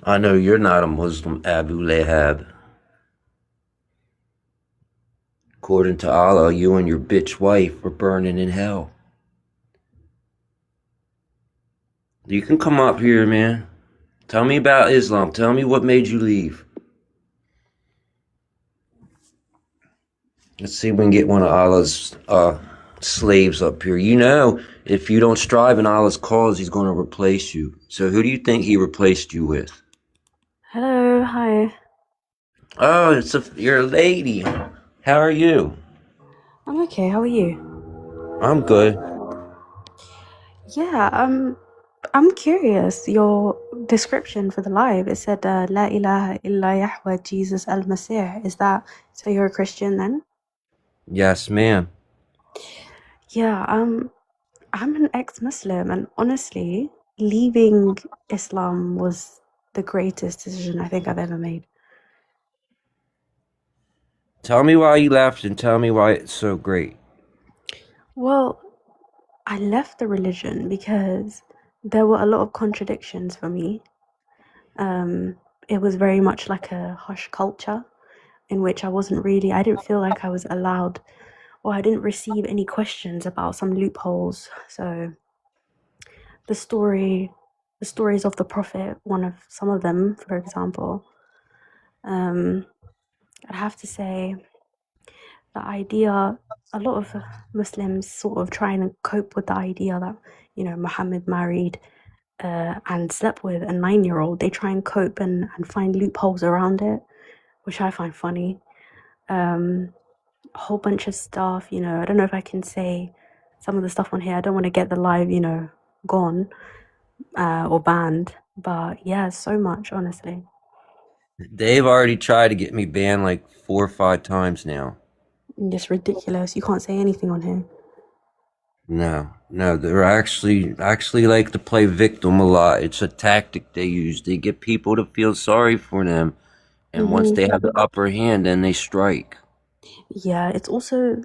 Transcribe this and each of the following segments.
I know you're not a Muslim, Abu Lahab. According to Allah, you and your bitch wife were burning in hell. You can come up here, man. Tell me about Islam. Tell me what made you leave. Let's see if we can get one of Allah's slaves up here. You know, if you don't strive in Allah's cause, He's going to replace you. So who do you think He replaced you with? Hello, hi. Oh, you're a lady. How are you? I'm okay. How are you? I'm good. Yeah, I'm curious. Your description for the live, it said La ilaha illa Yahweh Jesus al-Masih. Is that so you're a Christian then? Yes, ma'am. Yeah, I'm an ex-Muslim and honestly, leaving Islam was the greatest decision I think I've ever made. Tell me why you left and tell me why it's so great. Well, I left the religion because there were a lot of contradictions for me. It was very much like a hush culture in which I didn't feel like I was allowed or I didn't receive any questions about some loopholes. So the story, the stories of the Prophet, some of them, for example, um, I'd have to say the idea, a lot of Muslims sort of trying to cope with the idea that, Muhammad married and slept with a 9-year-old. They try and cope and find loopholes around it, which I find funny. Um, a whole bunch of stuff, I don't know if I can say some of the stuff on here. I don't want to get the live, gone or banned. But yeah, so much, honestly. They've already tried to get me banned like 4 or 5 times now. Just ridiculous. You can't say anything on here. No, no, they're actually like to play victim a lot. It's a tactic they use. They get people to feel sorry for them, and once Hmm. they have the upper hand, then they strike. Yeah, it's also,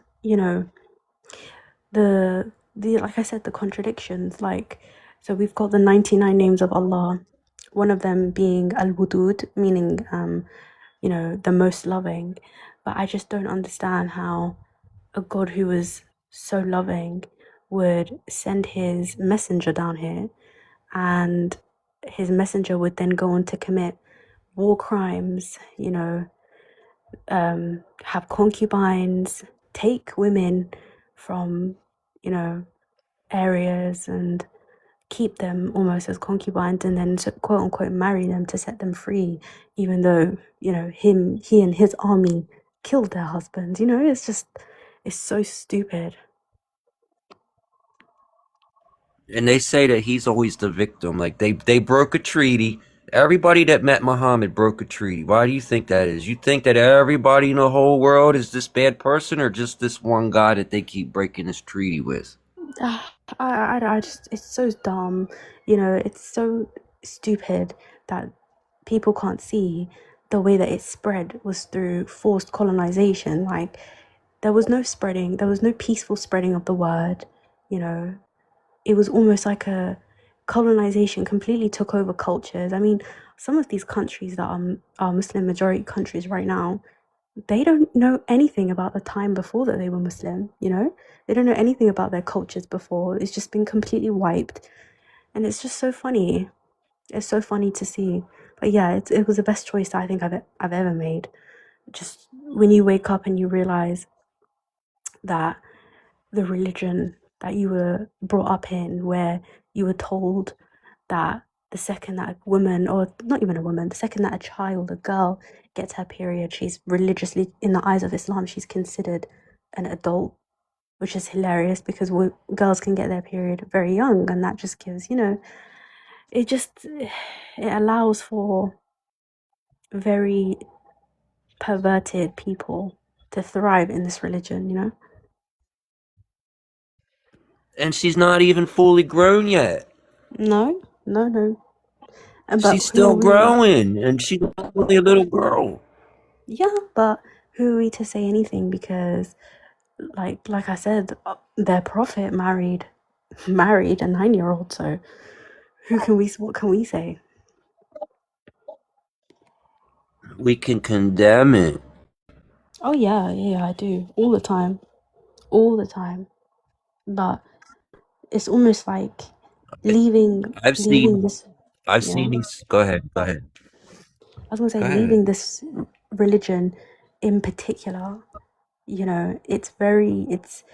the like I said, the contradictions. Like, so we've got the 99 names of Allah, one of them being Al-Wudud, meaning the most loving. But I just don't understand how a God who was so loving would send his messenger down here and his messenger would then go on to commit war crimes, have concubines, take women from, you know, areas and keep them almost as concubines and then quote unquote marry them to set them free, even though, he and his army killed their husbands. It's so stupid. And they say that he's always the victim. Like they broke a treaty. Everybody that met Muhammad broke a treaty. Why do you think that is? You think that everybody in the whole world is this bad person, or just this one guy that they keep breaking this treaty with? I just, it's so dumb. It's so stupid that people can't see the way that it spread was through forced colonization. Like, there was no peaceful spreading of the word. You know, it was almost like a colonization completely took over cultures. I mean, some of these countries that are Muslim majority countries right now, they don't know anything about the time before that they were Muslim. They don't know anything about their cultures before. It's just been completely wiped. And it's just so funny. It's so funny to see. But yeah, it was the best choice that I think I've ever made. Just when you wake up and you realize that the religion that you were brought up in, where you were told that the second that a woman, or not even a woman, the second that a child, a girl, gets her period, she's religiously, in the eyes of Islam, she's considered an adult, which is hilarious because girls can get their period very young, and that just gives, it allows for very perverted people to thrive in this religion. And she's not even fully grown yet. No, no, no. But She's who are still we? growing, and she's only a little girl. Yeah, but who are we to say anything? Because, like I said, their prophet married a 9-year-old. So what can we say? We can condemn it. Oh yeah, yeah, I do all the time, all the time. But it's almost like leaving, I've leaving seen, this. I've Yeah, seen these. Go ahead. Go ahead. I was gonna say Go ahead. leaving this religion in particular. You know, it's very, it's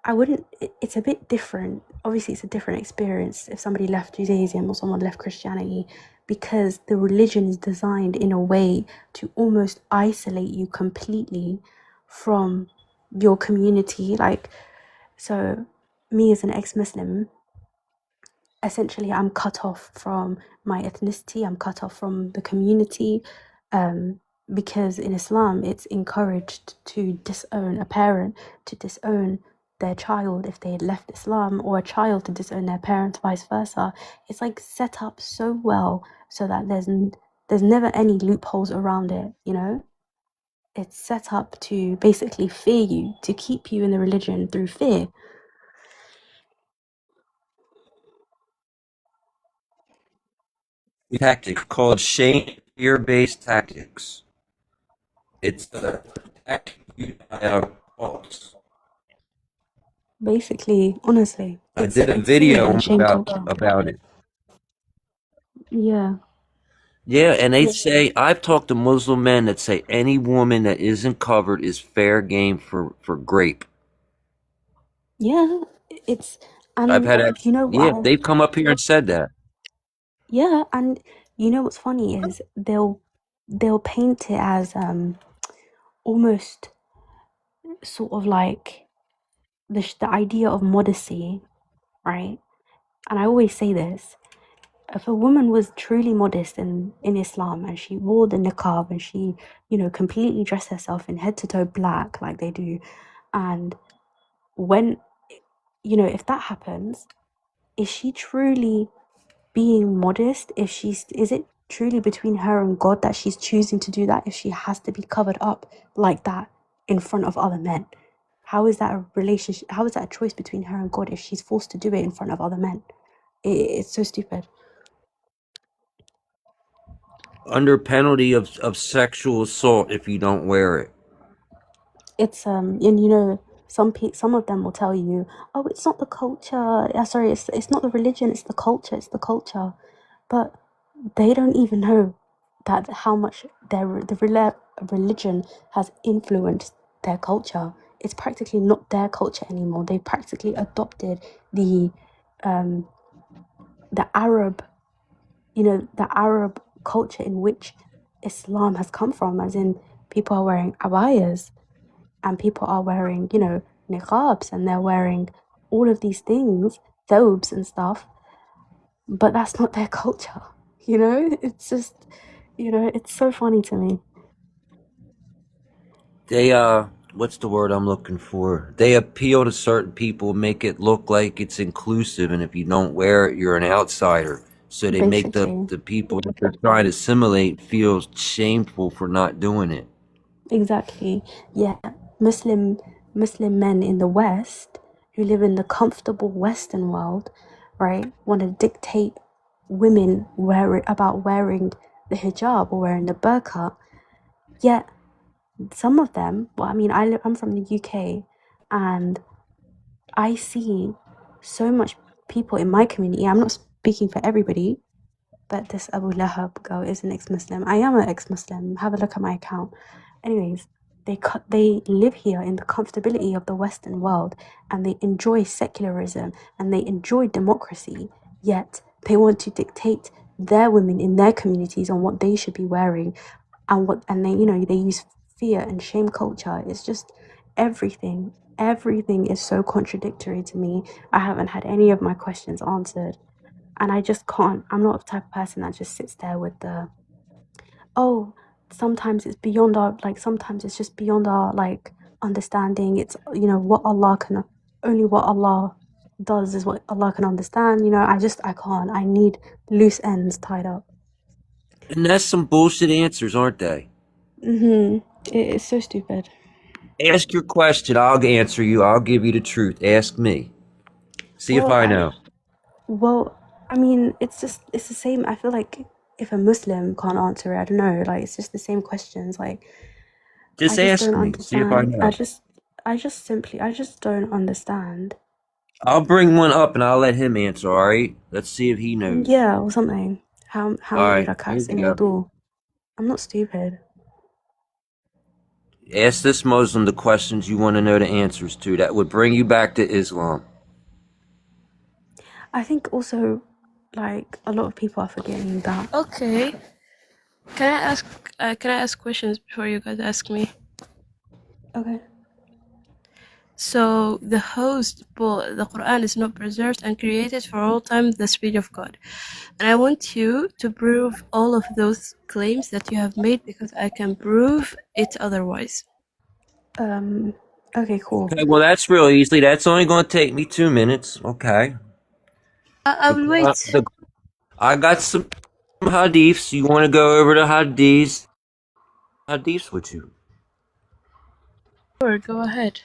I wouldn't, it's a bit different. Obviously, it's a different experience if somebody left Judaism or someone left Christianity because the religion is designed in a way to almost isolate you completely from your community. Like, so me as an ex Muslim, essentially I'm cut off from my ethnicity, I'm cut off from the community, um, because in Islam it's encouraged to disown a parent, to disown their child if they had left Islam, or a child to disown their parent, vice versa. It's like set up so well so that there's never any loopholes around it, you know? It's set up to basically fear you, to keep you in the religion through fear. Tactic called shame fear-based tactics. It's a tactic used by our cults. Basically, honestly, I it's did a it's fear video and shame culture. about it. Yeah, Yeah, and they say I've talked to Muslim men that say any woman that isn't covered is fair game for grape. yeah, it's I've and had you know yeah, what? they've come up here and said that. Yeah, and you know what's funny is they'll paint it as almost sort of like the idea of modesty, right? And I always say this: if a woman was truly modest in Islam and she wore the niqab and she, you know, completely dressed herself in head to toe black like they do, and when you know if that happens, is she truly being modest? If she's, is it truly between her and God that she's choosing to do that, if she has to be covered up like that in front of other men? How is that a relationship? How is that a choice between her and God if she's forced to do it in front of other men? It's so stupid. Under penalty of sexual assault if you don't wear it. It's and you know, some of them will tell you, oh, it's not the culture. Sorry, it's not the religion. It's the culture. It's the culture. But they don't even know that how much religion has influenced their culture. It's practically not their culture anymore. They practically adopted the um, the Arab, you know, the Arab culture in which Islam has come from, as in people are wearing abayas and people are wearing, you know, niqabs and they're wearing all of these things, thobes and stuff, but that's not their culture. You know, it's just, you know, it's so funny to me. They what's the word I'm looking for? They appeal to certain people, make it look like it's inclusive, and if you don't wear it, you're an outsider. So they make Basically, the people that they're trying to assimilate feel shameful for not doing it. exactly. Yeah, Muslim Muslim men in the West who live in the comfortable Western world, right, want to dictate women about wearing the hijab or wearing the burqa. Yet some of them, well, I mean, I'm from the UK, and I see so much people in my community. I'm not speaking for everybody, but this Abu Lahab girl is an ex-Muslim. I am an ex-Muslim. Have a look at my account. Anyways, they live here in the comfortability of the Western world, and they enjoy secularism and they enjoy democracy. Yet they want to dictate their women in their communities on what they should be wearing, and they, you know, they use fear and shame culture. It's just everything. Everything is so contradictory to me. I haven't had any of my questions answered, and I just can't. I'm not the type of person that just sits there with the, oh, sometimes it's beyond our, like, sometimes it's just beyond our, like, understanding. It's, you know, what Allah can, only what Allah does is what Allah can understand. You know, I can't. I need loose ends tied up. And that's some bullshit answers, aren't they? It's so stupid. Ask your question, I'll answer you. I'll give you the truth. Ask me. See if Well, I I know. well, I mean, it's just it's the same. I feel like if a Muslim can't answer it, I don't know. Like it's just the same questions. Like I Just just ask don't me. See if I understand. know. I just don't understand. I'll bring one up and I'll let him answer. All right. Let's see if he knows. Yeah, or something. How All many right. Here rakats we in go. wudu? I'm not stupid. Ask this Muslim the questions you want to know the answers to. That would bring you back to Islam. I think also, like a lot of people are forgetting that. Okay. Can I ask questions before you guys ask me? Okay. So the host, the Quran is not preserved and created for all time the speech of God. And I want you to prove all of those claims that you have made because I can prove it otherwise. Okay, cool. Okay. Well, that's real easy. That's only going to take me 2 minutes. Okay. I will wait. I got some hadiths. You want to go over the hadiths with you? Sure, go ahead.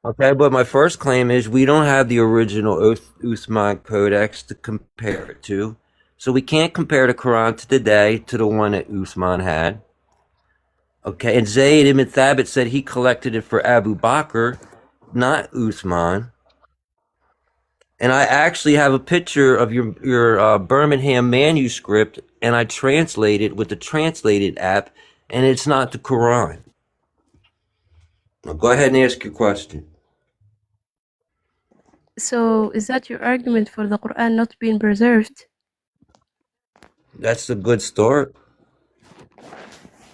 Okay, but my first claim is we don't have the original Uthman Codex to compare it to. So we can't compare the Quran to today to the one that Uthman had. Okay, and Zayd ibn Thabit said he collected it for Abu Bakr, not Uthman. And I actually have a picture of your Birmingham manuscript, and I translated with the translated app, and it's not the Quran. Now go ahead and ask your question. So is that your argument for the Quran not being preserved? That's a good start.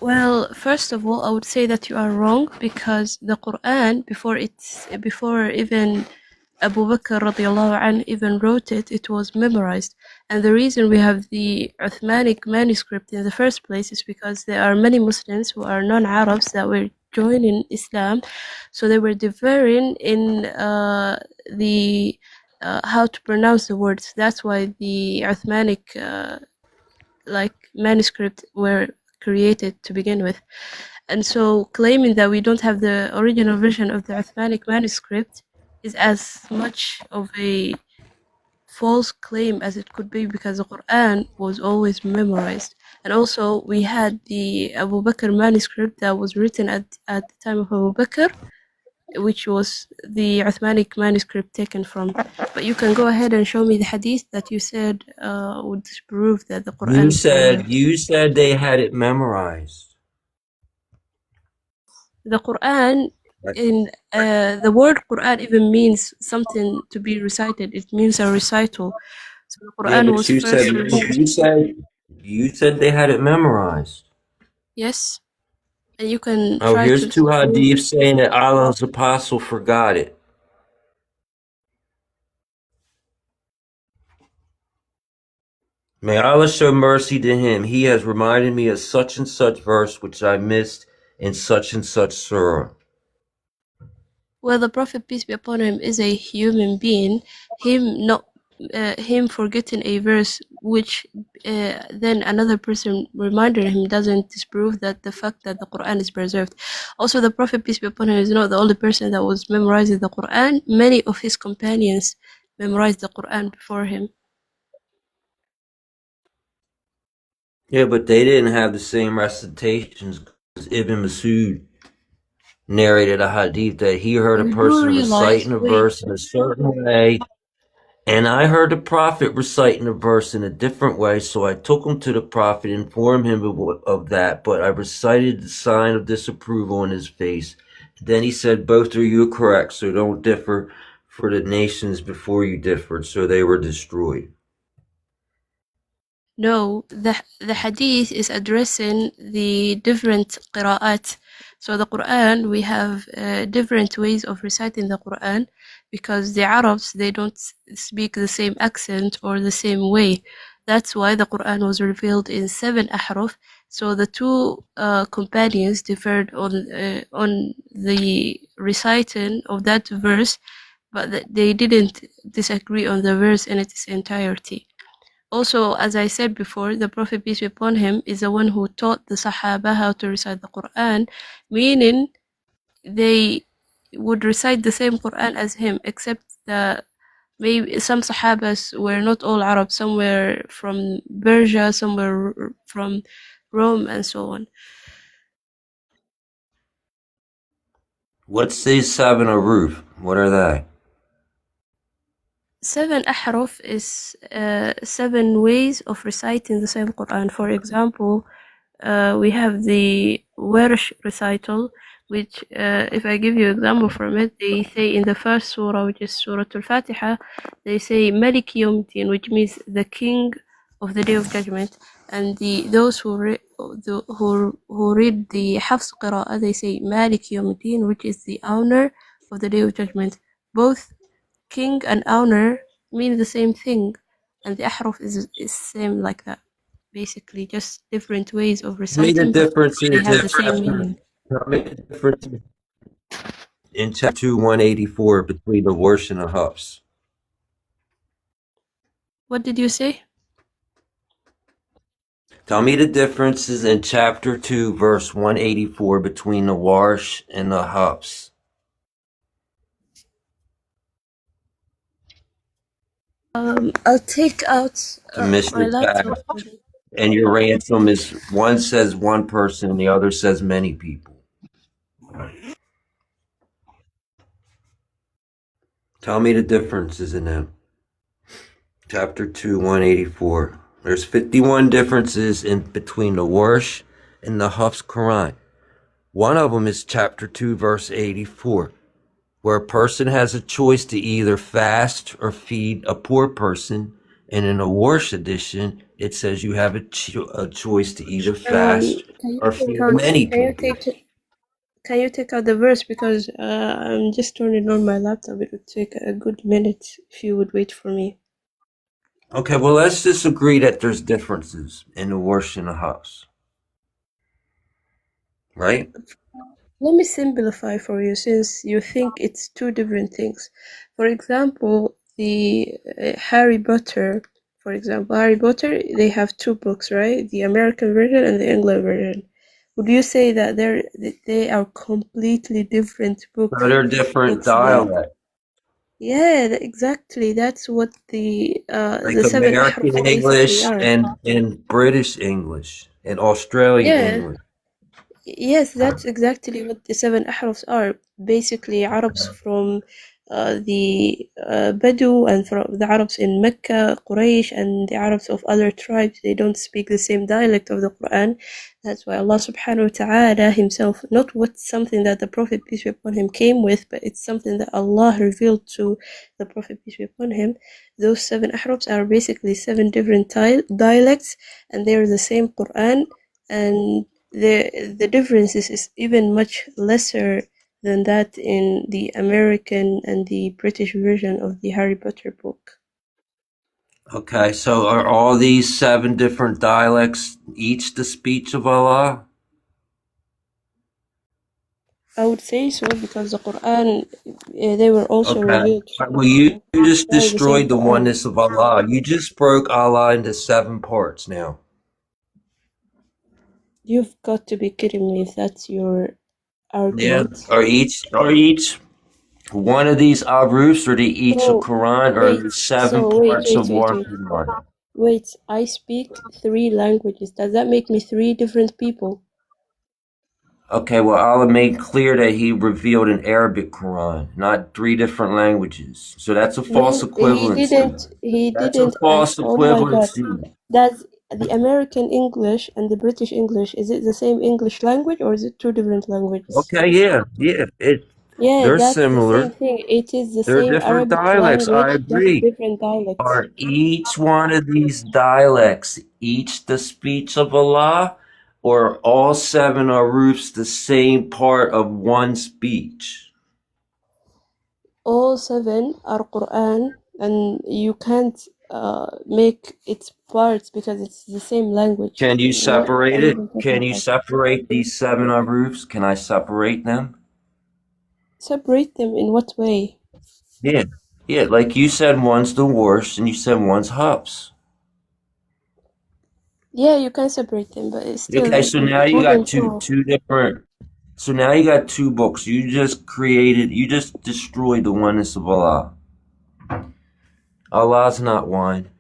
Well, first of all, I would say that you are wrong because the Quran, before even Abu Bakr radiallahu anh even wrote it, it was memorized. And the reason we have the Uthmanic manuscript in the first place is because there are many Muslims who are non-Arabs that were joining Islam, so they were differing in the how to pronounce the words. That's why the Uthmanic like manuscript were created to begin with. And so claiming that we don't have the original version of the Uthmanic manuscript is as much of a false claim as it could be because the Quran was always memorized. And also we had the Abu Bakr manuscript that was written at the time of Abu Bakr, which was the Uthmanic manuscript taken from. But you can go ahead and show me the hadith that you said would prove that the Quran is preserved. You said they had it memorized. The Quran in the word Quran even means something to be recited. It means a recital. So the Yeah, Quran but was first revealed. you said they had it memorized. Yes, and you can Oh, try here's to two prove. hadiths saying that Allah's apostle forgot it. May Allah show mercy to him. He has reminded me of such and such verse which I missed in such and such surah. Well, the Prophet peace be upon him is a human being. Him forgetting a verse which then another person reminded him doesn't disprove that the fact that the Quran is preserved. Also, the Prophet peace be upon him is not the only person that was memorizing the Quran. Many of his companions memorized the Quran before him. Yeah, but they didn't have the same recitations because Ibn Masud narrated a hadith that he heard a You do person realize, reciting a wait, verse in a certain way, and I heard the prophet reciting a verse in a different way, so I took him to the prophet, informed him of that, but I recited the sign of disapproval on his face. Then he said, both of you are correct, so don't differ, for the nations before you differed, so they were destroyed. no, the hadith is addressing the different qira'at. So the Quran, we have different ways of reciting the Quran because the Arabs, they don't speak the same accent or the same way. That's why the Quran was revealed in 7 ahruf. So the two companions differed on the reciting of that verse, but they didn't disagree on the verse in its entirety. Also, as I said before, the Prophet peace be upon him is the one who taught the Sahaba how to recite the Quran, meaning they would recite the same Quran as him, except the maybe some Sahabas were not all Arab, some were from Persia, some were from Rome, and so on. What's these 7 aruf? What are they? 7 ahruf is 7 ways of reciting the same Quran. For example, we have the Warsh recital, which, if I give you an example from it, they say in the first surah, which is Surah Al-Fatiha, they say Malik Yawmiddin, which means the King of the Day of Judgment. And those who read the Hafs Qira'ah, they say Malik Yawmiddin, which is the owner of the Day of Judgment. Both king and owner mean the same thing, and the ahruf is same like that. Basically, just different ways of reciting, but they have the same meaning. Tell me the difference in chapter 2, 184 between the Warsh and the Hafs. What did you say? Tell me the differences in chapter 2, verse 184 between the Warsh and the Hafs. I'll take out my Mr. laptop. And your ransom is one says one person and the other says many people. Tell me the differences in them. Chapter 2, 184. There's 51 differences in between the Warsh and the Hafs Quran. One of them is chapter 2, verse 84, where a person has a choice to either fast or feed a poor person. And in the Warsh edition, it says you have a choice to either fast or feed many people. Can you take out the verse, because I'm just turning on my laptop. It would take a good minute if you would wait for me. Okay, well, let's just agree that there's differences in the Warsh and the Hafs. Right? Let me simplify for you, since you think it's two different things. For example, the Harry Potter, they have 2 books, right? The American version and the English version. Would you say that they are completely different books? So they're different dialects. Yeah, exactly. That's what the Like 7 American ahruf English are. and British English and Australian English. Yes, that's exactly what the 7 ahrufs are. Basically, Arabs from the Badu, and from the Arabs in Mecca, Quraysh, and the Arabs of other tribes, they don't speak the same dialect of the Quran. That's why Allah subhanahu wa ta'ala himself, not what something that the Prophet, peace be upon him, came with, but it's something that Allah revealed to the Prophet, peace be upon him. Those 7 ahrufs are basically 7 different dialects, and they're the same Quran, and the difference is even much lesser than that in the American and the British version of the Harry Potter book. Okay, so are all these 7 different dialects each the speech of Allah? I would say so, because the Quran, they were also revealed. Well, you just destroyed the oneness of Allah. You just broke Allah into 7 parts now. You've got to be kidding me if that's your argument. Yeah. Are each one of these arufs, or they each a Quran, or the 7 parts of one Quran? Wait, I speak 3 languages. Does that make me 3 different people? Okay, well, Allah made clear that He revealed an Arabic Quran, not 3 different languages. So that's a false equivalency. That's a false equivalency. Does the American English and the British English, is it the same English language, or is it 2 different languages? Okay, yeah. They're that's similar. The same thing. It is the They're same different Arabic dialects. language, I agree. just different dialects. Are each one of these dialects each the speech of Allah, or all 7 arufs the same part of one speech? All 7 are Quran, and you can't make its parts because it's the same language. Can you separate it? Can you separate these 7 arufs? Can I separate them? Separate them in what way? Yeah, like you said one's the Warsh and you said one's Hafs. Yeah, you can separate them, but it's still... Okay, so now you got two different... So now you got 2 books. You just destroyed the oneness of Allah. Allah's not one.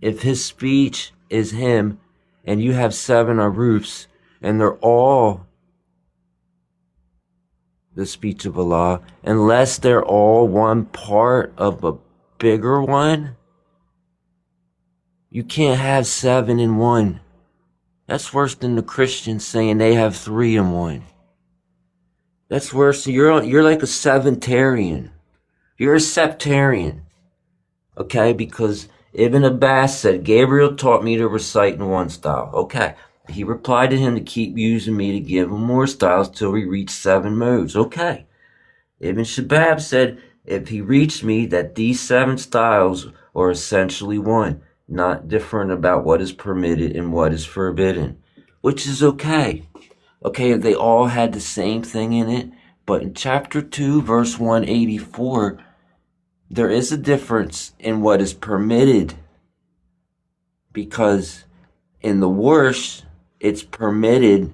If his speech is him and you have 7 arufs and they're all the speech of Allah, unless they're all one part of a bigger one, you can't have 7 in one. That's worse than the Christians saying they have 3 in one. That's worse. You're like a seventarian. You're a septarian. Okay, because Ibn Abbas said, Gabriel taught me to recite in one style. Okay. He replied to him to keep using me to give him more styles till we reached 7 modes. Okay. Ibn Shabab said, if he reached me, that these 7 styles are essentially one, not different about what is permitted and what is forbidden, which is okay. Okay, they all had the same thing in it, but in chapter 2, verse 184, there is a difference in what is permitted, because in the Warsh, it's permitted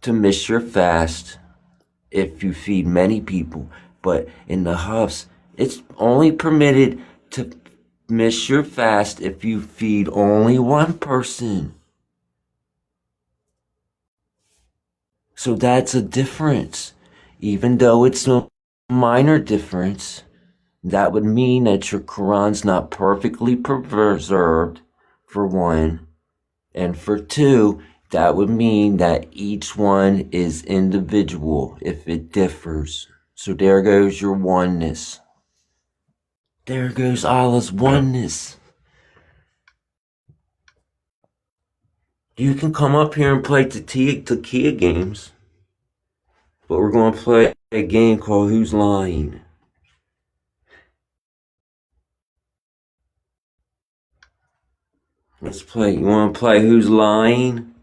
to miss your fast if you feed many people, but in the Hafs, it's only permitted to miss your fast if you feed only one person. So that's a difference. Even though it's a minor difference, that would mean that your Quran's not perfectly preserved, for one. And for two, that would mean that each one is individual if it differs. So there goes your oneness. There goes Allah's oneness. You can come up here and play Takia games, but we're going to play a game called Who's Lying? Let's play. You want to play Who's Lying?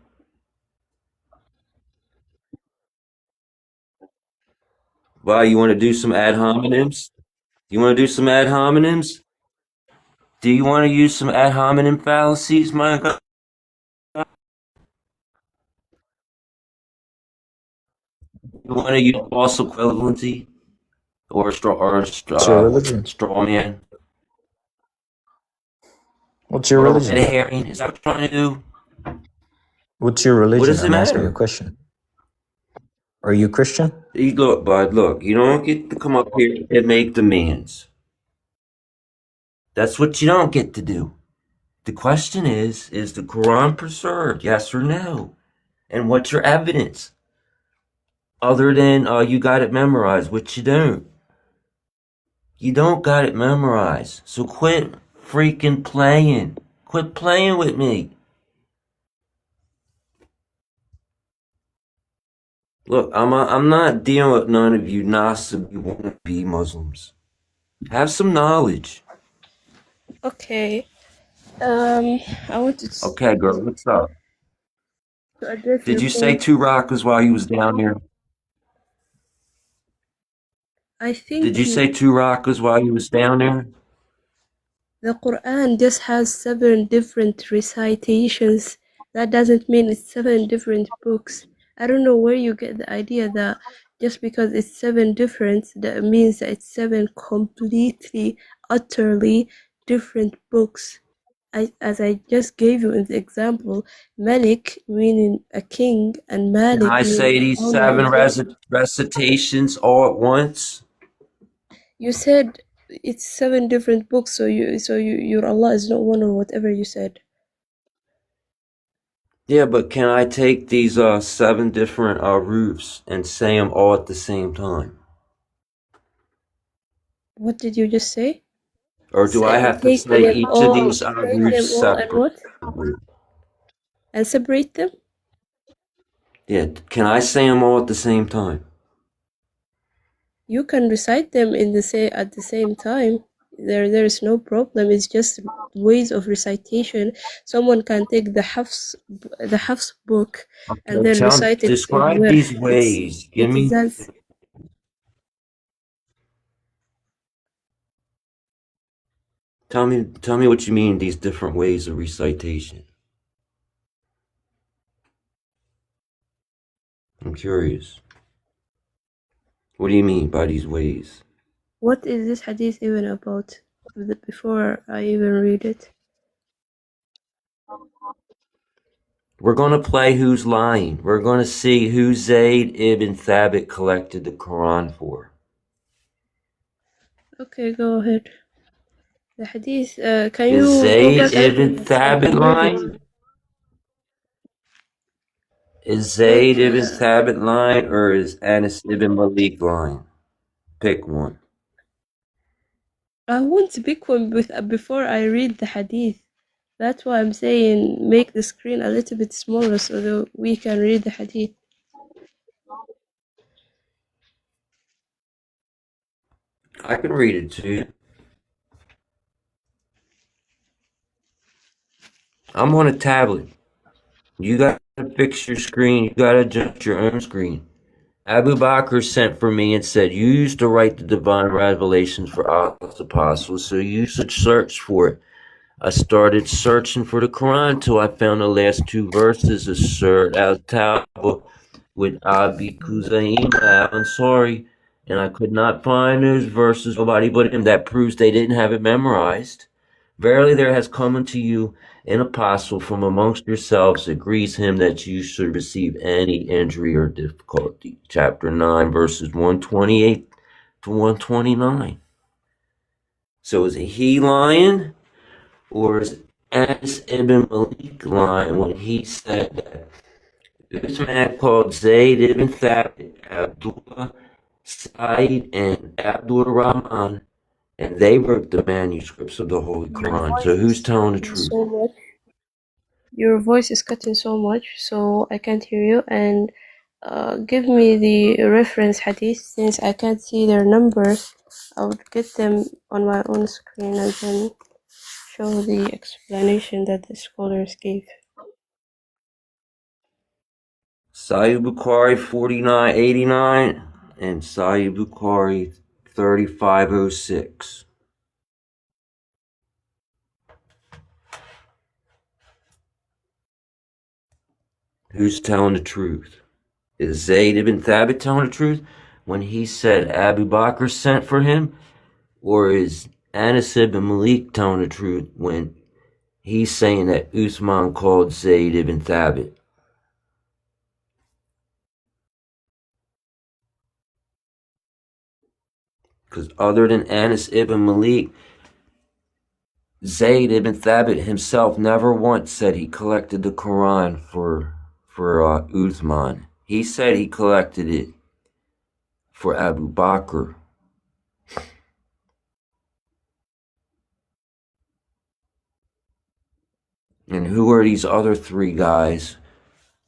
Wow, you want to do some ad hominems? You want to do some ad hominems? Do you want to use some ad hominem fallacies, my God? You want to use false equivalency or What's your religion? straw man What's your or red religion? herring? Is that what you're trying to do? What's your What religion? does it I'm asking you a matter? question. Are you Christian? Look, bud, look. You don't get to come up here and make demands. That's what you don't get to do. The question is the Quran preserved? Yes or no? And what's your evidence? Other than you got it memorized, which you don't. You don't got it memorized. So quit freaking playing. Quit playing with me. Look, I'm not dealing with none of you Nasib you want to be Muslims. Have some knowledge. Okay. I wanted Okay, girl, what's up? to address Did your you say point. 2 rakas while you was down there? I Did think you say 2 rakas while you was down there? the Quran just has 7 different recitations. That doesn't mean it's 7 different books. I don't know where you get the idea that just because it's 7 different, that means that it's 7 completely, utterly different books. As I just gave you in the example, Malik meaning a king and Can Malik I meaning say the these owner 7 as well. recitations all at once? You said it's 7 different books, so your Allah is not one or whatever you said. Yeah, but can I take these 7 different roofs and say them all at the same time? What did you just say? Or do I have to Take say them each of all, these take roofs them all and separate? what? And separate them? Yeah, can I say them all at the same time? You can recite them in the at the same time. There's no problem. It's just ways of recitation. Someone can take the Hafs book and Okay, then recite it in describe where these ways. Give it is me, as tell me what you mean, these different ways of recitation. I'm curious. What do you mean by these ways? what is this hadith even about? before I even read it. We're going to play Who's Lying. We're going to see who Zayd ibn Thabit collected the Quran for. Okay, go ahead. The hadith, can Is you go Zayd back to ibn it so I Thabit can read it? lying? Is Zayd ibn Thabit lying or is Anas ibn Malik lying? Pick one. I want to pick one before I read the hadith. That's why I'm saying make the screen a little bit smaller so that we can read the hadith. I can read it to you. I'm on a tablet. You got to fix your screen. You got to adjust your own screen. Abu Bakr sent for me and said, you used to write the divine revelations for Allah's apostles, so you should search for it. I started searching for the Quran till I found the last two verses of Surah Al-Tawbah with Abi Kuzaim al-Ansari, and I could not find those verses. Nobody but him. That proves they didn't have it memorized. Verily there has come unto you an apostle from amongst yourselves that agrees him that you should receive any injury or difficulty. Chapter 9, verses 128 to 129. So is he lying? Or is Anas ibn Malik lying when he said that this man called Zayd ibn Thabit, Abdullah, Sa'id, and Abdul Rahman, and they wrote the manuscripts of the Holy Quran. So who's telling the truth? So much. Your voice is cutting so much, so I can't hear you. And give me the reference hadith since I can't see their numbers. I would get them on my own screen and then show the explanation that the scholars gave. Sahih Bukhari 4989 and Sahih Bukhari 3506. Who's telling the truth? Is Zayd ibn Thabit telling the truth when he said Abu Bakr sent for him? Or is Anas ibn Malik telling the truth when he's saying that Uthman called Zayd ibn Thabit? Because other than Anas ibn Malik, Zayd ibn Thabit himself never once said he collected the Quran for Uthman. He said he collected it for Abu Bakr. And who are these other three guys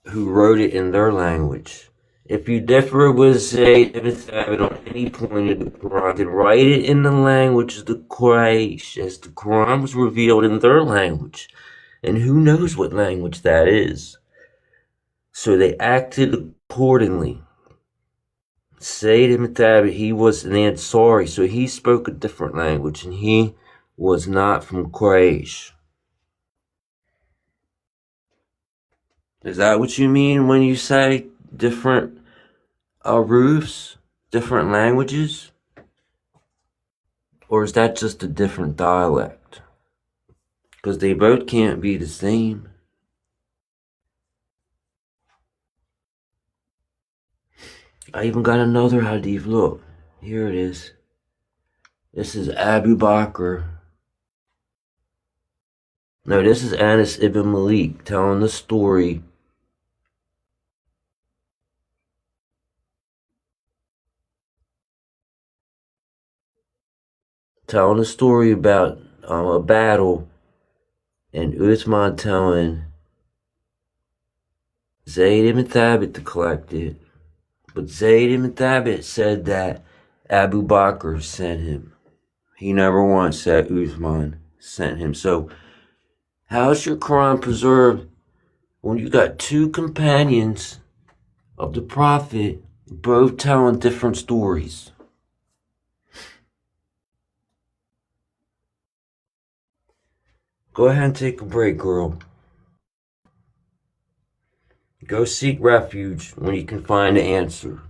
who wrote it in their language? If you differ with Zayd ibn Thabit on any point of the Quran, then write it in the language of the Quraysh, as the Quran was revealed in their language. And who knows what language that is? So they acted accordingly. Zayd ibn Thabit, he was an Ansari, so he spoke a different language, and he was not from Quraysh. Is that what you mean when you say different roofs, different languages? Or is that just a different dialect? Because they both can't be the same. I even got another hadith. Look, here it is. This is Abu Bakr. No, this is Anas ibn Malik telling the story. Telling a story about a battle, and Uthman telling Zayd ibn Thabit to collect it. But Zayd ibn Thabit said that Abu Bakr sent him. He never once said Uthman sent him. So how's your Quran preserved when you got two companions of the Prophet both telling different stories? Go ahead and take a break, girl. Go seek refuge when you can find the answer.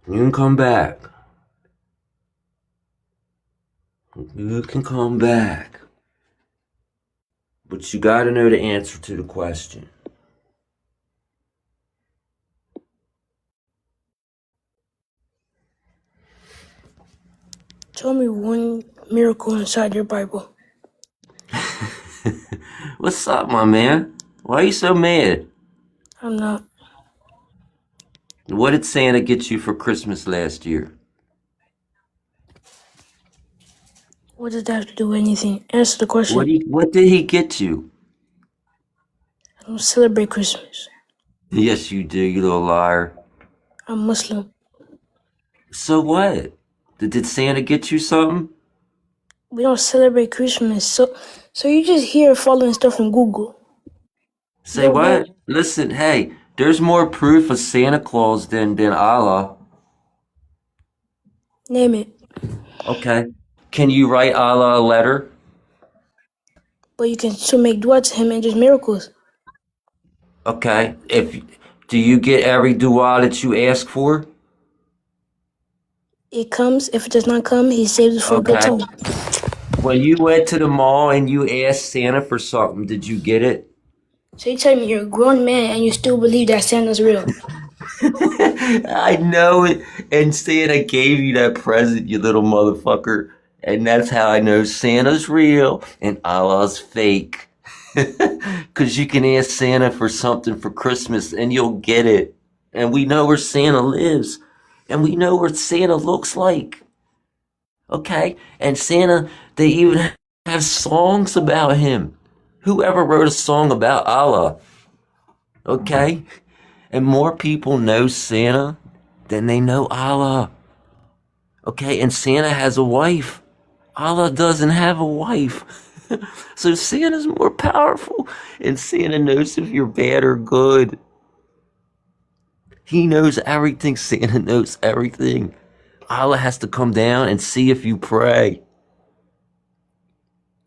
You can come back. You can come back. But you gotta know the answer to the question. Tell me one miracle inside your Bible. What's up, my man? Why are you so mad? I'm not. What did Santa get you for Christmas last year? What does that have to do with anything? Answer the question. What did he get you? I don't celebrate Christmas. Yes, you do, you little liar. I'm Muslim. So what? Did Santa get you something? We don't celebrate Christmas. So you just here following stuff from Google. Say what? Listen, hey, there's more proof of Santa Claus than Allah. Name it. Okay. Can you write Allah a letter? But you can still make dua to him and just miracles. Okay. Do you get every dua that you ask for? It comes. If it does not come, he saves it for a good Okay. time. When you went to the mall and you asked Santa for something, did you get it? So you tell me you're a grown man and you still believe that Santa's real. I know it. And Santa gave you that present, you little motherfucker. And that's how I know Santa's real and Allah's fake. Because you can ask Santa for something for Christmas and you'll get it. And we know where Santa lives. And we know what Santa looks like. Okay? And Santa, they even have songs about him. Whoever wrote a song about Allah? Okay? And more people know Santa than they know Allah. Okay? And Santa has a wife. Allah doesn't have a wife. So Santa's more powerful. And Santa knows if you're bad or good. He knows everything. Santa knows everything. Allah has to come down and see if you pray.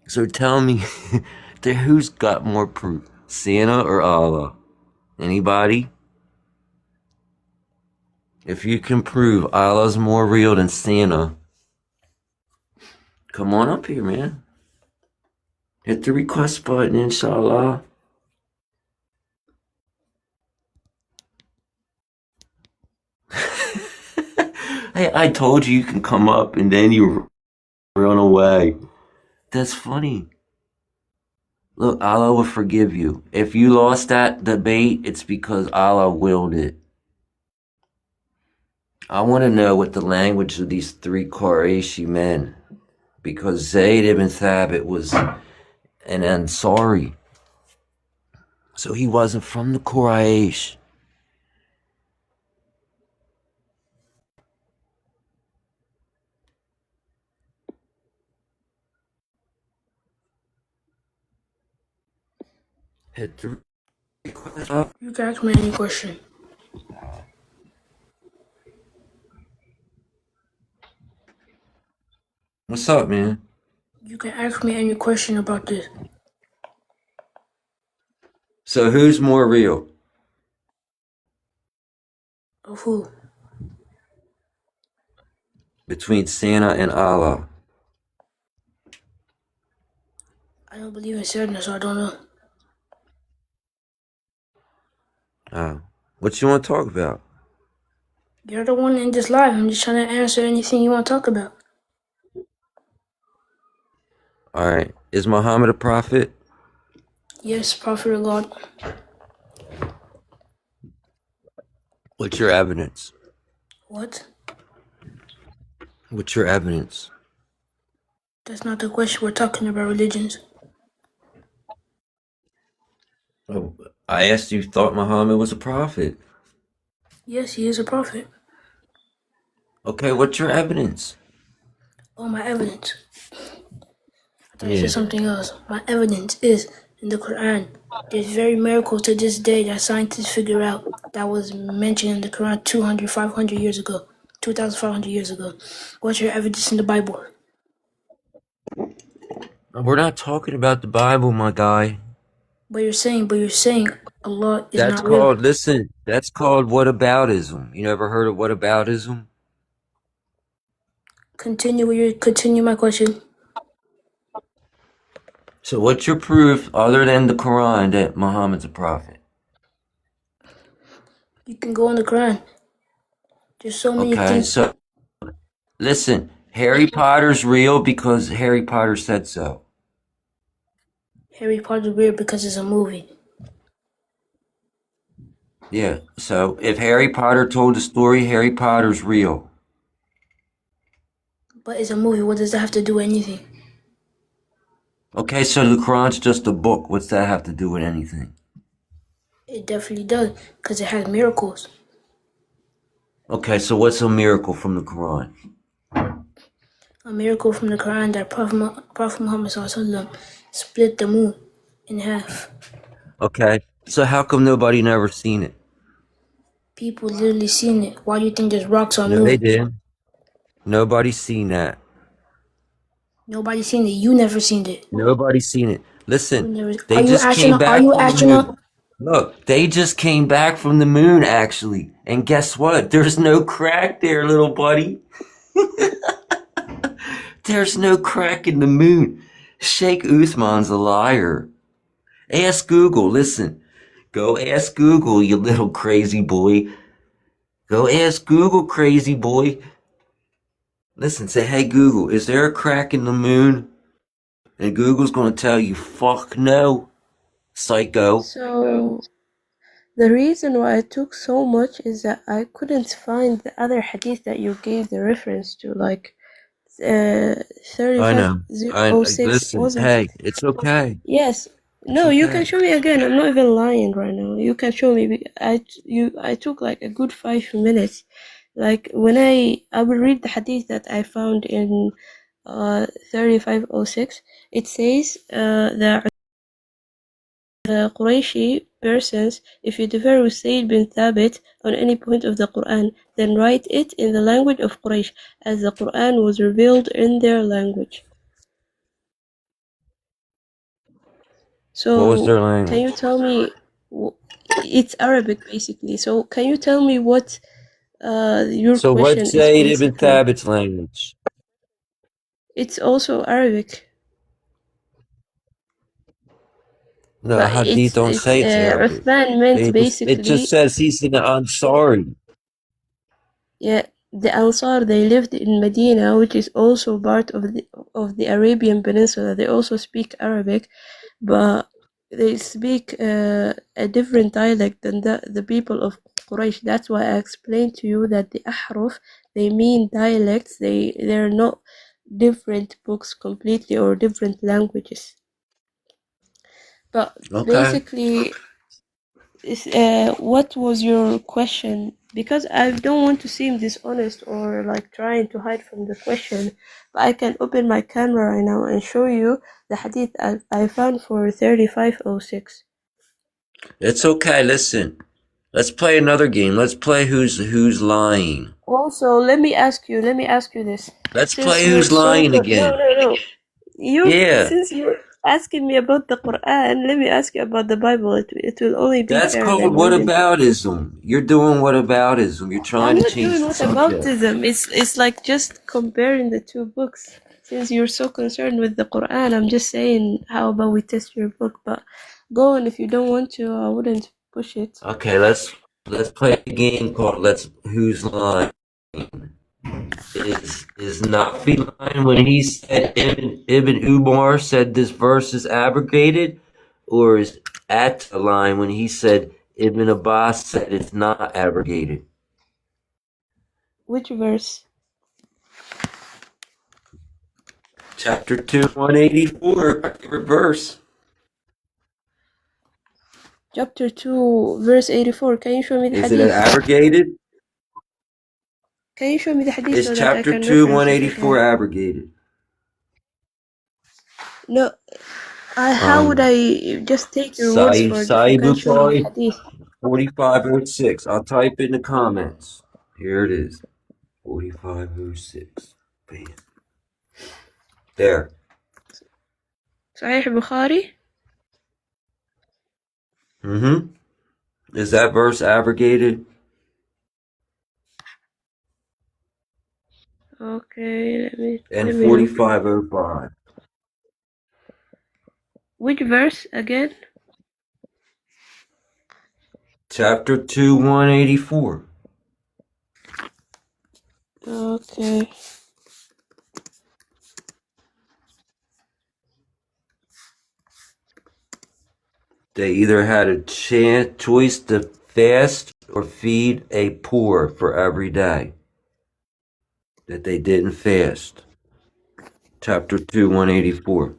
So tell me, who's got more proof? Santa or Allah? Anybody? If you can prove Allah's more real than Santa, come on up here, man. Hit the request button, inshallah. Hey, I told you can come up and then you run away. That's funny. Look, Allah will forgive you. If you lost that debate, it's because Allah willed it. I want to know what the language of these three Qurayshi men, because Zayd ibn Thabit was an Ansari. So he wasn't from the Quraysh. Hit the request up. You can ask me any question. What's up, man? You can ask me any question about this. So who's more real? Of who? Between Santa and Allah. I don't believe in Santa, so I don't know. What you want to talk about? You're the one in this live. I'm just trying to answer anything you want to talk about. All right. Is Muhammad a prophet? Yes, Prophet of God. What's your evidence? What? What's your evidence? That's not the question. We're talking about religions. Oh, I asked you if you thought Muhammad was a prophet. Yes, he is a prophet. Okay, what's your evidence? Oh, my evidence. I thought you said something else. My evidence is in the Quran. There's very miracles to this day that scientists figure out that was mentioned in the Quran 200, 500 years ago. 2,500 years ago. What's your evidence in the Bible? We're not talking about the Bible, my guy. But you're saying Allah is That's not real. called, listen, that's called whataboutism. You never heard of whataboutism? Continue my question. So what's your proof other than the Quran that Muhammad's a prophet? You can go in the Quran. There's so many Okay, things. so listen, Harry Potter's real because Harry Potter said so. Harry Potter's weird because it's a movie. Yeah, so if Harry Potter told the story, Harry Potter's real. But it's a movie. What does that have to do with anything? Okay, so the Quran's just a book. What's that have to do with anything? It definitely does because it has miracles. Okay, so what's a miracle from the Quran? A miracle from the Quran that Prophet Muhammad SAW split the moon in half. Okay, so how come nobody never seen it? People literally seen it. Why do you think there's rocks on No, they moon? didn't. Nobody's seen that. Nobody seen it. You never seen it. Nobody's seen it. You Listen, never. Are they you just came astronaut? Are back you from the moon. astronaut? Look, they just came back from the moon, actually. And guess what? There's no crack there, little buddy. There's no crack in the moon. Sheikh Usman's a liar. Ask Google. Listen, go ask Google, you little crazy boy. Go ask Google, crazy boy. Listen, say, hey, Google, is there a crack in the moon? And Google's going to tell you, fuck no, psycho. So the reason why it took so much is that I couldn't find the other hadith that you gave the reference to, like I know. 3506, Listen, wasn't hey, it? it's okay. Yes. It's No, you can okay. show me again. I'm not even lying right now. You can show me. I took like a good 5 minutes. Like when I will read the hadith that I found in 3506. It says the Qurayshi persons, if you differ with Sayyid bin Thabit on any point of the Quran, then write it in the language of Quraysh, as the Quran was revealed in their language. What was So, their can you language? tell me? It's Arabic basically. So, can you tell me what your So question what's is Zayd ibn basically? Thabit's language? It's also Arabic, No, but Hadith don't it's say it's Arabic. Uthman meant It just basically. says he's an Ansari. Yeah, the Ansar, they lived in Medina, which is also part of the Arabian Peninsula. They also speak Arabic, but they speak a different dialect than the people of Quraysh. That's why I explained to you that the Ahruf, they mean dialects. They're not different books completely or different languages. But Okay. basically, what was your question? Because I don't want to seem dishonest or like trying to hide from the question, but I can open my camera right now and show you the hadith I found for 3506. It's okay. Listen, let's play another game. Let's play who's lying. Also, let me ask you this. Let's Since play you're who's so lying no, again. no, no. Yeah, Since you're asking me about the Quran, let me ask you about the Bible. It will only be that's fair called then, wouldn't it? whataboutism. You're doing whataboutism. You're trying I'm to not change doing the subject. whataboutism. It's like just comparing the two books. Since you're so concerned with the Quran, I'm just saying, how about we test your book? But go on if you don't want to. I wouldn't push it. Okay, let's play a game called Let's Who's Lying. Is Nafi lying when he said Ibn Umar said this verse is abrogated, or is Atta lying when he said Ibn Abbas said it's not abrogated? Which verse? Chapter 2, 184, my favorite verse. Chapter 2, verse 84. Can you show me the Is it hadith? abrogated? Can you show me the hadith Is so that I chapter can 2, reference it 184 again? abrogated? No, how would Um, I just take your words for it if you Sahih can show me the Bukhari hadith? 4506. I'll type it in the comments. Here it is. 4506. Bam. There. Sahih Bukhari? Mm-hmm. Is that verse abrogated? Okay, And let me look. 4505. Which verse again? Chapter 2, 184. Okay. They either had a choice to fast or feed a poor for every day that they didn't fast. Chapter 2, 184.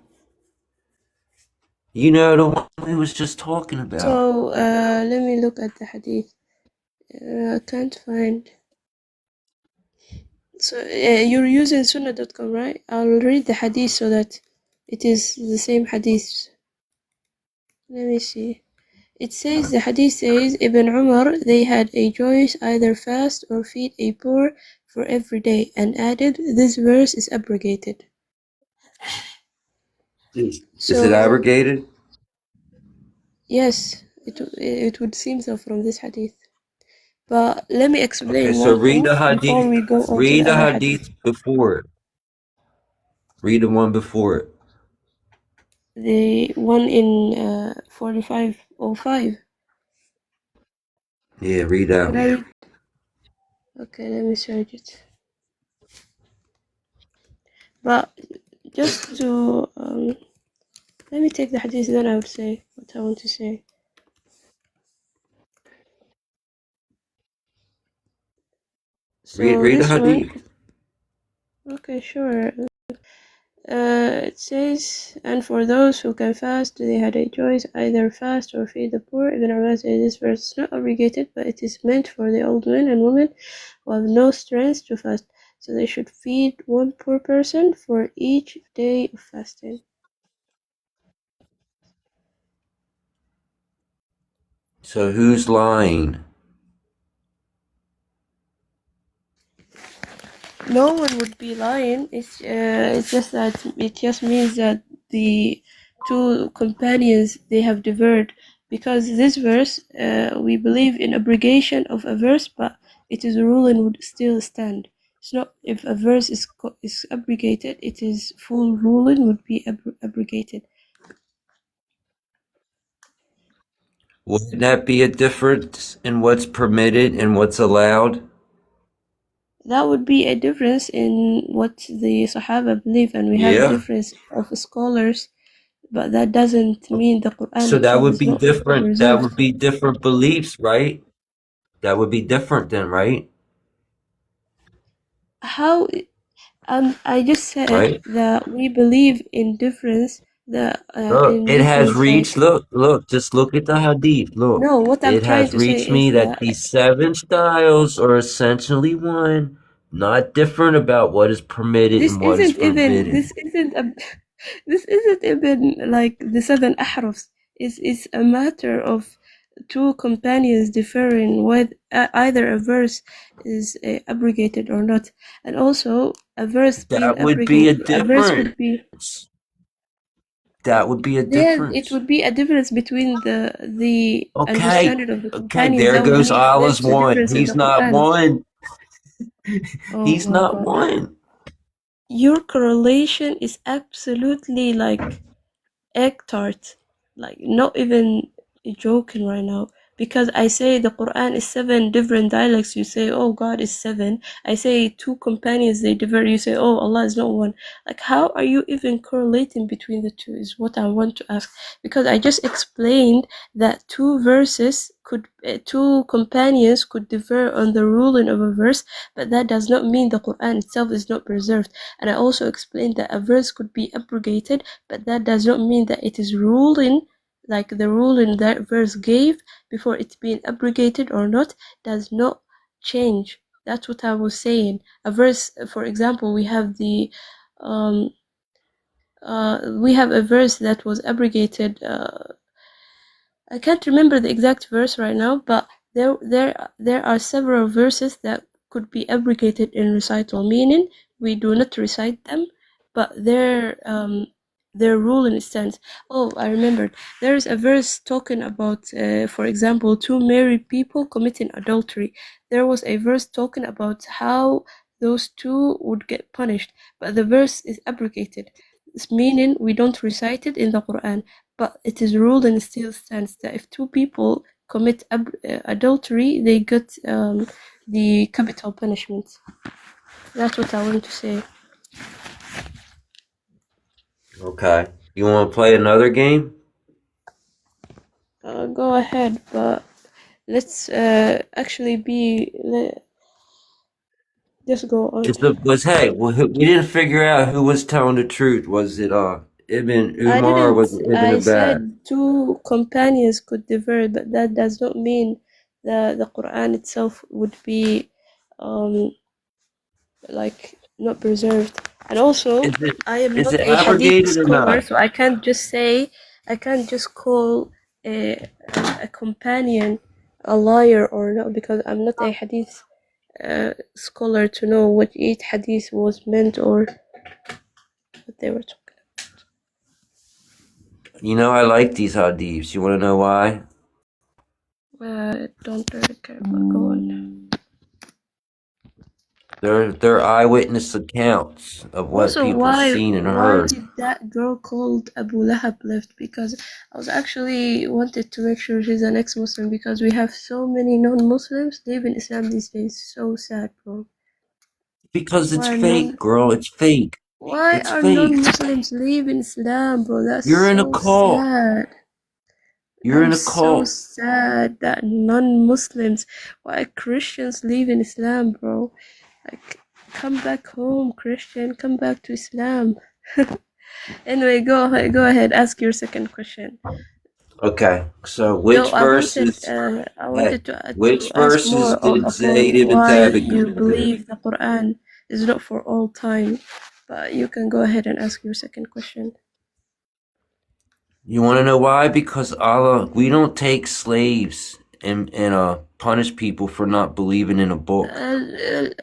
You know the one we was just talking about. So let me look at the hadith. I can't find. So you're using sunnah.com, right? I'll read the hadith so that it is the same hadith. Let me see. It says, the hadith says, Ibn Umar, they had a choice, either fast or feed a poor for every day, and added, this verse is abrogated. Is it abrogated? Yes, it would seem so from this hadith. But let me explain Okay, so one read thing the before we go hadith. on to Read the the other hadith before it. Read the one before it. The one in 4505. Yeah, read that Can I one. read? Okay, let me search it. But just to let me take the hadith, then I will say what I want to say. So Read the this one, hadith. okay, sure. It says, and for those who can fast, they had a choice, either fast or feed the poor. Ibn Abbas says this verse is not obligated, but it is meant for the old men and women who have no strength to fast. So they should feed one poor person for each day of fasting. So who's lying? No one would be lying. It's just that it just means that the two companions, they have diverged, because this verse, we believe in abrogation of a verse, but it is a rule and would still stand. It's not, if a verse is abrogated, it is full ruling would be abrogated. Wouldn't that be a difference in what's permitted and what's allowed? That would be a difference in what the Sahaba believe, and we have Yeah. difference of scholars, but that doesn't mean the Quran So that itself would is be not different. That preserved. would be different beliefs, right? That would be different then, right? How I just said Right? that we believe in difference, the Look, in it has difference, like, reached, look, just look at the hadith. Look, no, what I'm it trying has to say reached is me that that these 7 styles are essentially one, not different about what is permitted this and what is isn't even forbidden. this isn't even like the seven ahrufs. It's a matter of two companions differing with either a verse is abrogated or not, and also a verse being That would be a abrogated, a verse difference. could be. That would be a There, it difference. would be a difference between the Okay, understanding of the okay, companions. there That would goes mean Allah's there's a one. difference in He's the not Quran. one. Oh He's my not God. one. Your correlation is absolutely like egg tart, like not even joking right now, because I say the Quran is 7 different dialects, you say, oh, God is 7. I say two companions, they diverge, you say, oh, Allah is not one. Like, how are you even correlating between the two is what I want to ask, because I just explained that two companions could differ on the ruling of a verse, but that does not mean the Quran itself is not preserved. And I also explained that a verse could be abrogated, but that does not mean that it is ruling, like the ruling that verse gave before it's being abrogated or not, does not change. That's what I was saying. A verse, for example, we have a verse that was abrogated. I can't remember the exact verse right now, but there are several verses that could be abrogated in recital, meaning we do not recite them, but their ruling stands. Oh, I remembered. There is a verse talking about, for example, two married people committing adultery. There was a verse talking about how those two would get punished, but the verse is abrogated. It's meaning we don't recite it in the Quran. but it is ruled and still stands that if two people commit adultery, they get the capital punishment. That's what I want to say. Okay. You want to play another game? Go ahead, but let's actually just go on. We didn't figure out who was telling the truth. Was it Ibn I Umar or didn't. was it Ibn I Abbas? said two companions could differ, but that does not mean that the Quran itself would be like not preserved. And also, I am Is not it a hadith abrogated or scholar, not? so I can't just call a companion a liar or not, because I'm not a hadith scholar to know what each hadith was meant or what they were talking You know I like these hadiths. You want to know why? about. Don't really care, but go on. They're eyewitness accounts of what Also, people seen and heard. did that girl called Abu Lahab left? Because I was actually wanted to make sure she's an ex-Muslim, because we have so many non-Muslims leaving Islam these days. So sad, bro. Because it's Why fake, girl. It's fake. Why It's are fake. non-Muslims leaving Islam, bro? That's You're in a so cult. sad. You're I'm in a so cult. sad that non-Muslims, why Christians leaving Islam, bro? Like, come back home, Christian. Come back to Islam. Anyway, go ahead. Ask your second question. Okay. So No, which I verses? wanted to Which ask verses more did upon Zayd ibn why Thabit you come in? believe the Quran is not for all time. But you can go ahead and ask your second question. You want to know why? Because Allah, we don't take slaves and punish people for not believing in a book.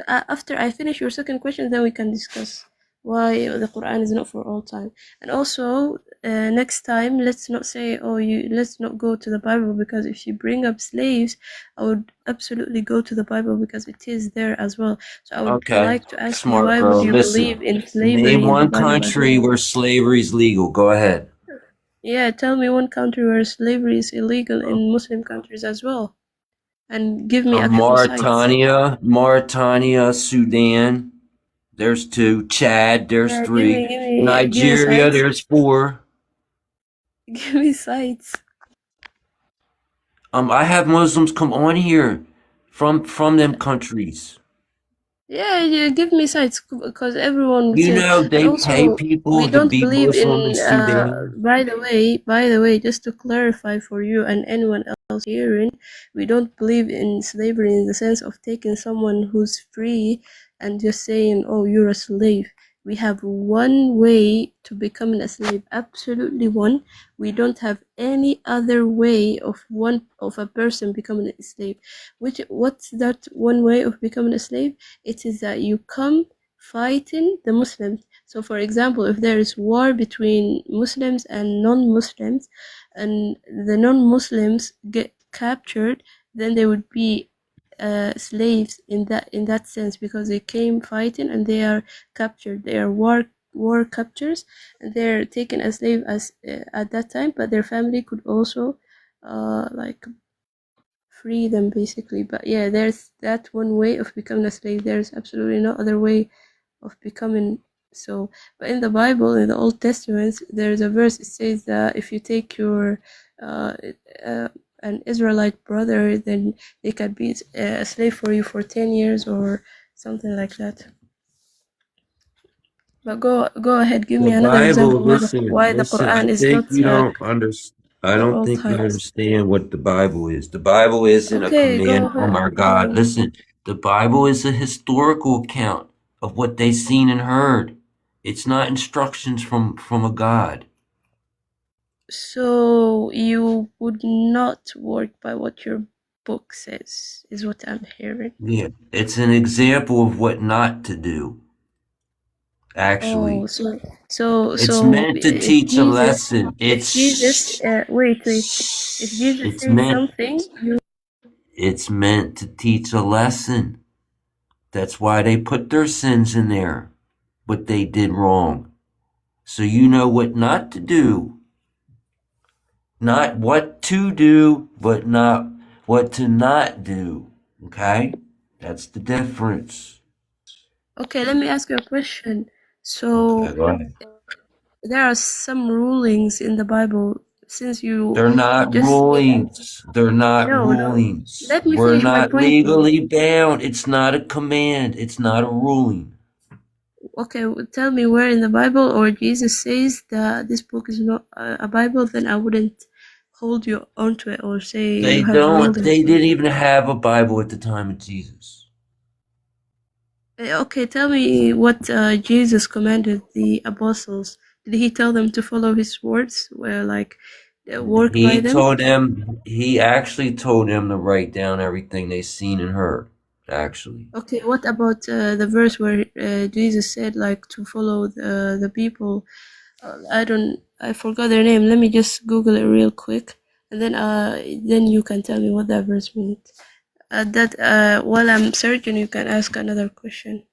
After I finish your second question, then we can discuss why the Quran is not for all time. And also, next time, let's not say, let's not go to the Bible, because if you bring up slaves, I would absolutely go to the Bible because it is there as well. So I would Okay. like to ask you, Smart why girl. would you Listen. believe in slavery Name in the one Bible as country well? where slavery is legal. Go ahead. Yeah, tell me one country where slavery is illegal in Muslim countries as well. And give me actual sites. Mauritania, Sudan. There's 2. Chad. There's Yeah, 3. give me Nigeria. sites. There's 4. Give me sites. I have Muslims come on here from them countries. Yeah, give me sites, because everyone would You say. know And they pay also, we people to don't be believe Muslim in in. Sudan. By the way, just to clarify for you and anyone else hearing, we don't believe in slavery in the sense of taking someone who's free and just saying, "Oh, you're a slave." We have one way to becoming a slave, absolutely one. We don't have any other way of a person becoming a slave. What's that one way of becoming a slave? It is that you come fighting the Muslims. So, for example, if there is war between Muslims and non-Muslims, and the non-Muslims get captured, then they would be slaves in that sense, because they came fighting and they are captured. They are war captures, and they're taken as slave as at that time. But their family could also like free them basically. But yeah, there's that one way of becoming a slave. There's absolutely no other way of becoming so. But in the Bible, in the Old Testament, there's a verse. It says that if you take your uh, uh, an Israelite brother, then they can be a slave for you for 10 years or something like that. But go ahead, give The me another Bible, example listen. why the I Quran is think not you don't understand. I for don't all think you times. understand what the Bible is. The Bible isn't a Okay, go command from ahead. our Go God. on. Listen, the Bible is a historical account of what they seen and heard. It's not instructions from a God. So you would not work by what your book says, is what I'm hearing. Yeah, it's an example of what not to do. Oh, Actually, it's so meant to if teach a Jesus, lesson. wait, if Jesus It's says meant something, you it's meant to teach a lesson. That's why they put their sins in there, what they did wrong. So you know what not to do. Not what to do, but not what to not do. Okay? That's the difference. Okay, let me ask you a question. So, Okay, go ahead. there are some rulings in the Bible, since you They're not just rulings. They're not no. rulings. Let me We're finish my not point, please. legally bound. It's not a command. It's not a ruling. Okay, tell me where in the Bible or Jesus says that this book is not a Bible, then I wouldn't hold you onto it or say you have rulings. They didn't even have a Bible at the time of Jesus. Okay, tell me what Jesus commanded the apostles. Did he tell them to follow his words, like work by them? He actually told them to write down everything they seen and heard, actually. Okay, what about the verse where Jesus said like to follow the people? I forgot their name. Let me just Google it real quick, and then you can tell me what that verse means. While I'm searching, you can ask another question.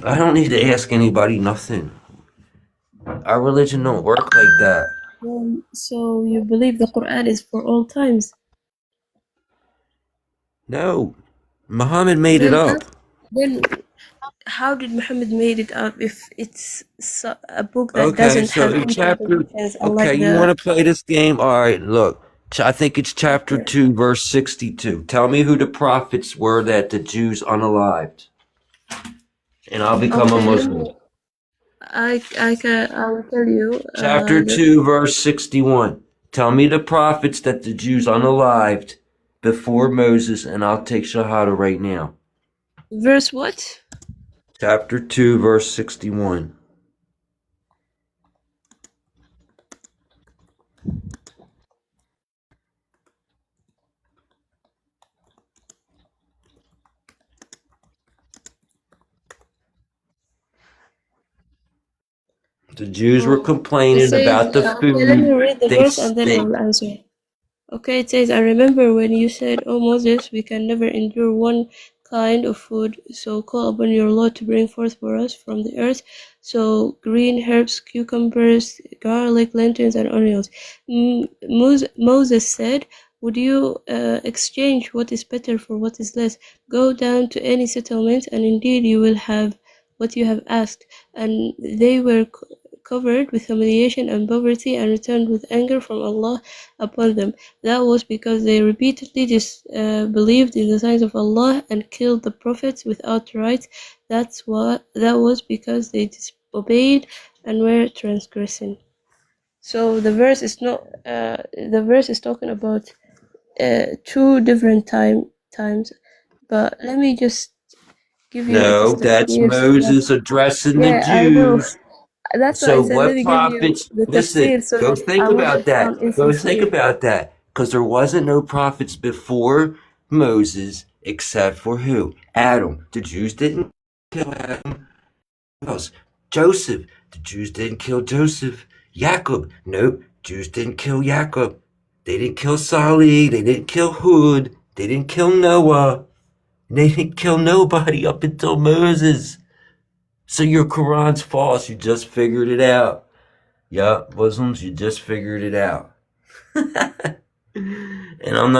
I don't need to ask anybody nothing. Our religion don't work like that. So you believe the Quran is for all times? No. Muhammad made it up. Then how did Muhammad made it up if it's a book that Okay, doesn't so have in any chapter, contradictions, okay, unlike you want the to play this game? All right, look. I think it's chapter 2, verse 62. Tell me who the prophets were that the Jews unalived, and I'll become a Okay, Muslim. I will tell you. Chapter 2, verse 61. Tell me the prophets that the Jews unalived before Moses, and I'll take Shahada right now. Verse what? Chapter 2, verse 61. The Jews were It complaining says, about the okay, let me food. read the verse and then I will answer. Okay, it says, I remember when you said, O Moses, we can never endure one kind of food, so call upon your Lord to bring forth for us from the earth, so green herbs, cucumbers, garlic, lentils, and onions. Moses said, would you exchange what is better for what is less? Go down to any settlement, and indeed you will have what you have asked. And they were covered with humiliation and poverty and returned with anger from Allah upon them. That was because they repeatedly disbelieved in the signs of Allah and killed the prophets without right. That was because they disobeyed and were transgressing. So the verse is not. The verse is talking about two different times. But let me just give you No, just a that's clear. Moses addressing the Yeah, I know. Jews. That's why I So said let what me give you prophets? the tafsir Listen, so go that think I about wouldn't that. sound Go think insincere. about that. Because there wasn't no prophets before Moses except for who? Adam. The Jews didn't kill Adam. Who else? Joseph. The Jews didn't kill Joseph. Jacob. Nope. Jews didn't kill Jacob. They didn't kill Salih. They didn't kill Hud. They didn't kill Noah. They didn't kill nobody up until Moses. So your Quran's false. You just figured it out. Yup, Muslims, you just figured it out. And I'm not